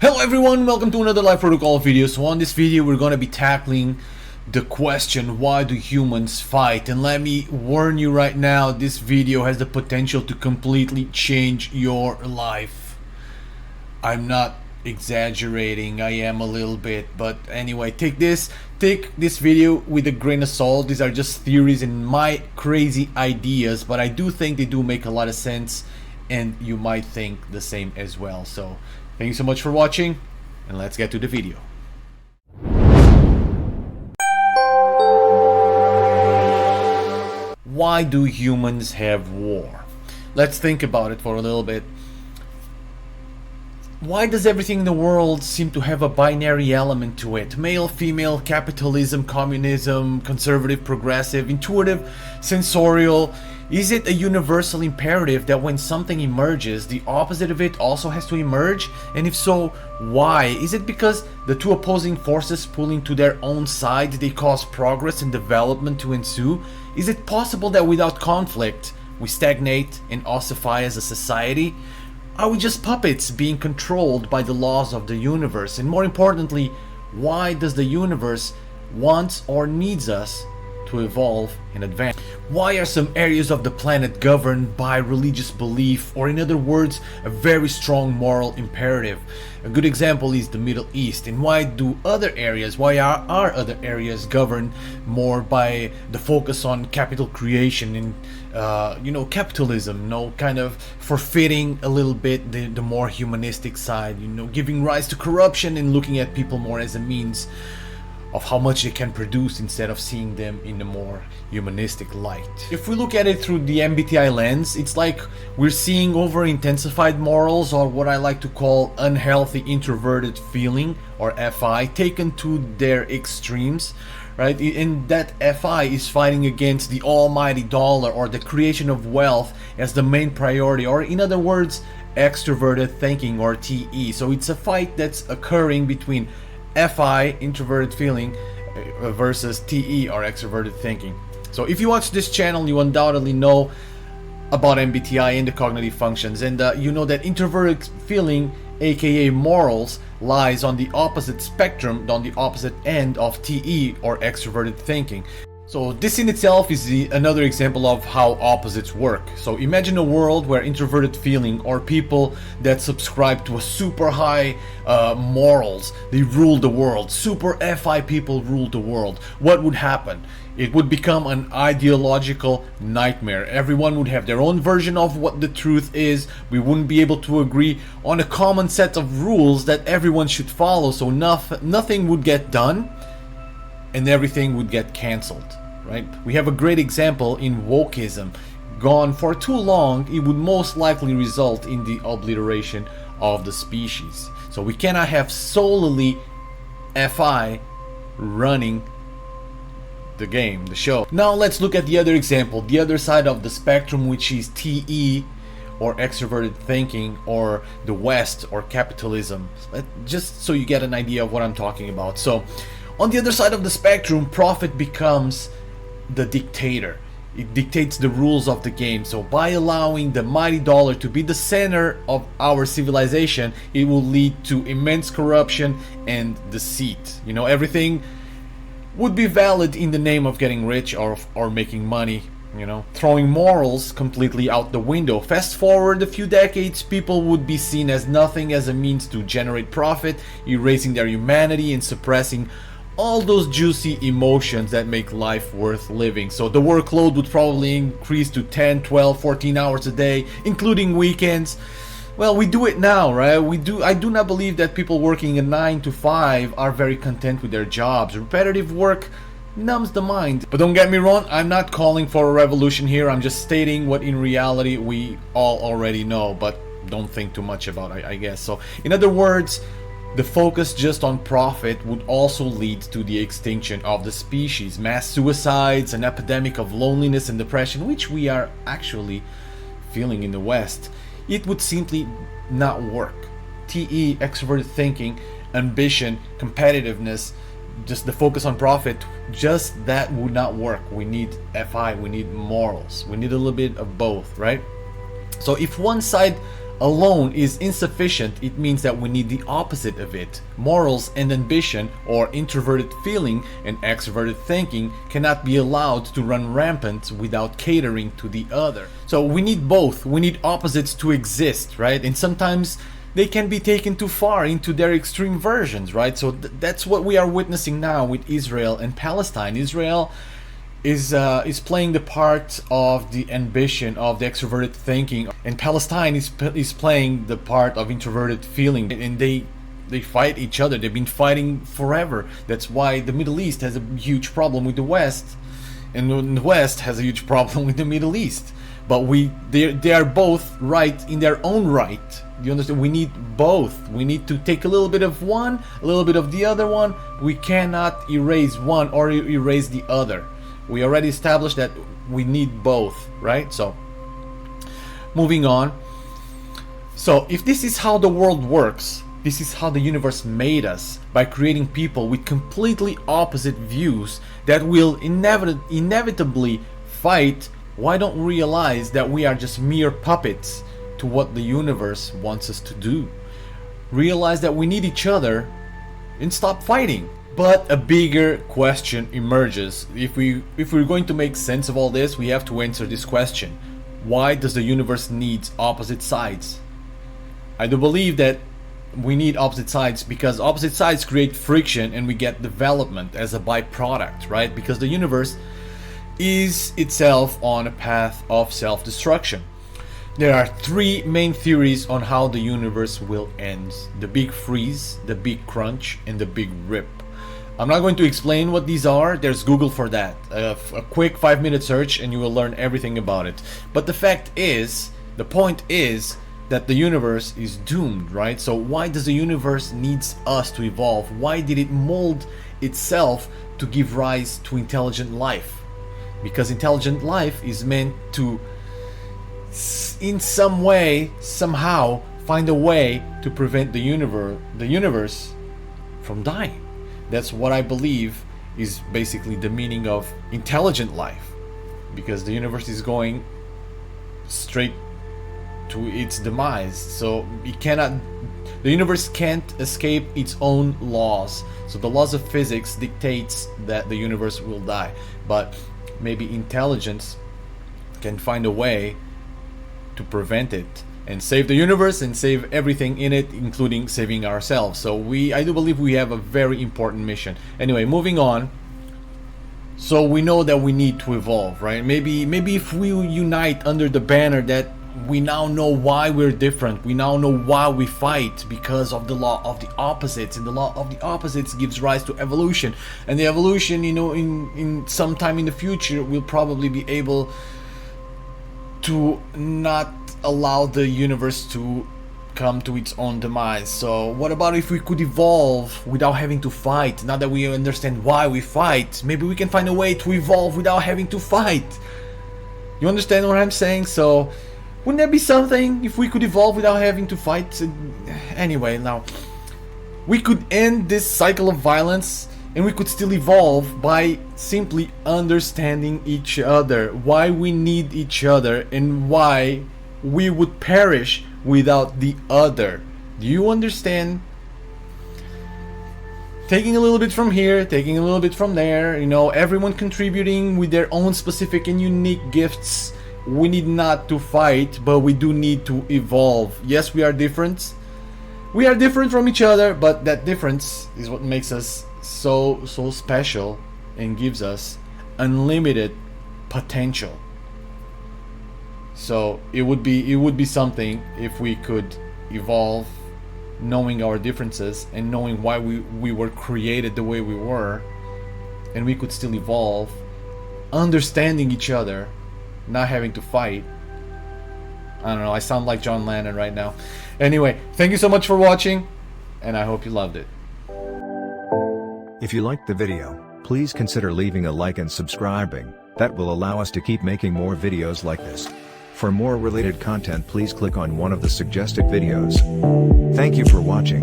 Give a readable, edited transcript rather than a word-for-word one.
Hello everyone, welcome to another Life Protocol video. So on this video we're going to be tackling the question, why do humans fight? And let me warn you right now, this video has the potential to completely change your life. I'm not exaggerating, I am a little bit, but anyway, take this video with a grain of salt. These are just theories and my crazy ideas, but I do think they do make a lot of sense and you might think the same as well. So thank you so much for watching, and let's get to the video. Why do humans have war? Let's think about it for a little bit. Why does everything in the world seem to have a binary element to it? Male, female, capitalism, communism, conservative, progressive, intuitive, sensorial. Is it a universal imperative that when something emerges, the opposite of it also has to emerge? And if so, why? Is it because the two opposing forces pulling to their own side, they cause progress and development to ensue? Is it possible that without conflict, we stagnate and ossify as a society? Are we just puppets being controlled by the laws of the universe? And more importantly, why does the universe want or needs us to evolve and advance? Why are some areas of the planet governed by religious belief, or in other words, a very strong moral imperative? A good example is the Middle East. And why are other areas governed more by the focus on capital creation and capitalism, kind of forfeiting a little bit the more humanistic side, giving rise to corruption and looking at people more as a means of how much they can produce instead of seeing them in a more humanistic light. If we look at it through the MBTI lens, it's like we're seeing over-intensified morals, or what I like to call unhealthy introverted feeling, or FI, taken to their extremes, right? And that FI is fighting against the almighty dollar, or the creation of wealth, as the main priority, or in other words, extroverted thinking, or TE. So it's a fight that's occurring between FI, introverted feeling, versus TE, or extroverted thinking. So if you watch this channel, you undoubtedly know about MBTI and the cognitive functions, and you know that introverted feeling, aka morals, lies on the opposite spectrum, on the opposite end of TE, or extroverted thinking. So this in itself is another example of how opposites work. So imagine a world where introverted feeling, or people that subscribe to a super high morals, they rule the world. Super FI people rule the world. What would happen? It would become an ideological nightmare. Everyone would have their own version of what the truth is. We wouldn't be able to agree on a common set of rules that everyone should follow. So nothing would get done, and everything would get cancelled, right? We have a great example in wokeism. Gone for too long, it would most likely result in the obliteration of the species. So we cannot have solely FI running the game, the show. Now let's look at the other example, the other side of the spectrum, which is TE, or extroverted thinking, or the West, or capitalism. Just so you get an idea of what I'm talking about. So on the other side of the spectrum, profit becomes the dictator. It dictates the rules of the game. So by allowing the mighty dollar to be the center of our civilization, it will lead to immense corruption and deceit. Everything would be valid in the name of getting rich or making money, throwing morals completely out the window. Fast forward a few decades, people would be seen as nothing as a means to generate profit, erasing their humanity and suppressing all those juicy emotions that make life worth living. So the workload would probably increase to 10, 12, 14 hours a day, including weekends. Well, we do it now, right? I do not believe that people working a 9 to 5 are very content with their jobs. Repetitive work numbs the mind. But don't get me wrong, I'm not calling for a revolution here. I'm just stating what in reality we all already know, but don't think too much about it, I guess. So in other words, the focus just on profit would also lead to the extinction of the species, mass suicides, an epidemic of loneliness and depression, which we are actually feeling in the West. It would simply not work. TE, extroverted thinking, ambition, competitiveness, just the focus on profit, just that would not work. We need FI, we need morals, we need a little bit of both, right? So if one side alone is insufficient, it means that we need the opposite of it. Morals and ambition, or introverted feeling and extroverted thinking, cannot be allowed to run rampant without catering to the other. So we need both. We need opposites to exist, right? And sometimes they can be taken too far into their extreme versions, right? So that's what we are witnessing now with Israel and Palestine. Israel is playing the part of the ambition, of the extroverted thinking, and Palestine is playing the part of introverted feeling, and they fight each other. They've been fighting forever. That's why the Middle East has a huge problem with the West, and the West has a huge problem with the Middle East. But they are both right in their own right. You understand? We need both. We need to take a little bit of one, a little bit of the other one. We cannot erase one or erase the other. We already established that we need both, right? So, moving on. So, if this is how the world works, this is how the universe made us, by creating people with completely opposite views that will inevitably fight, why don't we realize that we are just mere puppets to what the universe wants us to do? Realize that we need each other and stop fighting. But a bigger question emerges. If we're going to make sense of all this, we have to answer this question. Why does the universe need opposite sides? I do believe that we need opposite sides because opposite sides create friction and we get development as a byproduct, right? Because the universe is itself on a path of self-destruction. There are three main theories on how the universe will end: the big freeze, the big crunch, and the big rip. I'm not going to explain what these are. There's Google for that. A quick 5-minute search and you will learn everything about it. But the fact is, the point is that the universe is doomed, right? So why does the universe needs us to evolve? Why did it mold itself to give rise to intelligent life? Because intelligent life is meant to, in some way, somehow, find a way to prevent the universe from dying. That's what I believe is basically the meaning of intelligent life, because the universe is going straight to its demise. So the universe can't escape its own laws. So the laws of physics dictates that the universe will die, but maybe intelligence can find a way to prevent it and save the universe and save everything in it, including saving ourselves. So I do believe we have a very important mission. Anyway, moving on. So we know that we need to evolve, right? Maybe if we unite under the banner that we now know why we're different, we now know why we fight, because of the law of the opposites, and the law of the opposites gives rise to evolution, and the evolution, in some time in the future, will probably be able to not allow the universe to come to its own demise. So what about if we could evolve without having to fight? Now that we understand why we fight, maybe we can find a way to evolve without having to fight. You understand what I'm saying? So wouldn't that be something if we could evolve without having to fight? Anyway, now we could end this cycle of violence, and we could still evolve by simply understanding each other, why we need each other, and why we would perish without the other. Do you understand? Taking a little bit from here, taking a little bit from there, everyone contributing with their own specific and unique gifts. We need not to fight, but we do need to evolve. Yes, we are different. We are different from each other, but that difference is what makes us so special and gives us unlimited potential. So it would be something if we could evolve, knowing our differences and knowing why we were created the way we were, and we could still evolve, understanding each other, not having to fight. I don't know, I sound like John Lennon right now. Anyway, thank you so much for watching, and I hope you loved it. If you liked the video, please consider leaving a like and subscribing. That will allow us to keep making more videos like this. For more related content, please click on one of the suggested videos. Thank you for watching.